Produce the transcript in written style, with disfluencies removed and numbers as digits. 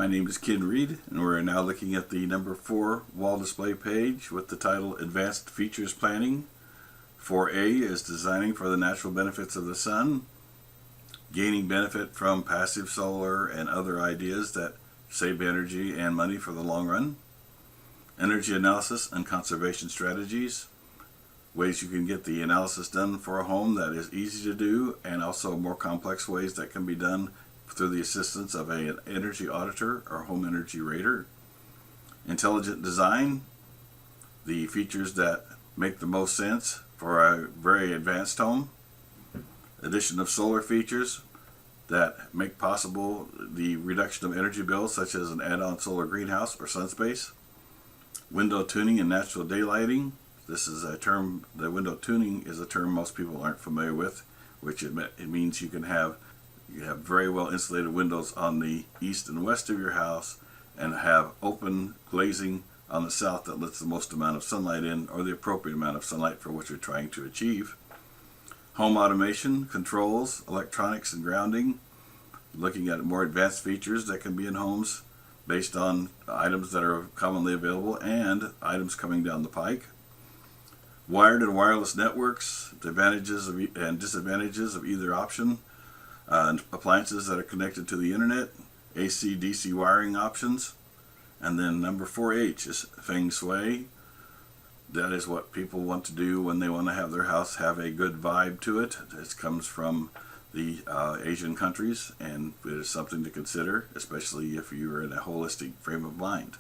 my name is Ken Reed, and we're now looking at the number 4 wall display page with the title Advanced Features Planning. 4A is designing for the natural benefits of the sun, gaining benefit from passive solar and other ideas that save energy and money for the long run. Energy analysis and conservation strategies, ways you can get the analysis done for a home that is easy to do, and also more complex ways that can be done through the assistance of an energy auditor or home energy rater. Intelligent design, the features that make the most sense for a very advanced home. Addition of solar features that make possible the reduction of energy bills, such as an add-on solar greenhouse or sun space. Window tuning and natural daylighting. This is a term, the window tuning is a term most people aren't familiar with, which it means you have very well insulated windows on the east and west of your house and have open glazing on the south that lets the most amount of sunlight in, or the appropriate amount of sunlight for what you're trying to achieve. Home automation, controls, electronics and grounding, looking at more advanced features that can be in homes based on items that are commonly available and items coming down the pike. Wired and wireless networks, the advantages and disadvantages of either option. Appliances that are connected to the internet, AC/DC wiring options. And then number 4H is Feng Shui. That is what people want to do when they want to have their house have a good vibe to it. This comes from the Asian countries, and it is something to consider, especially if you're in a holistic frame of mind.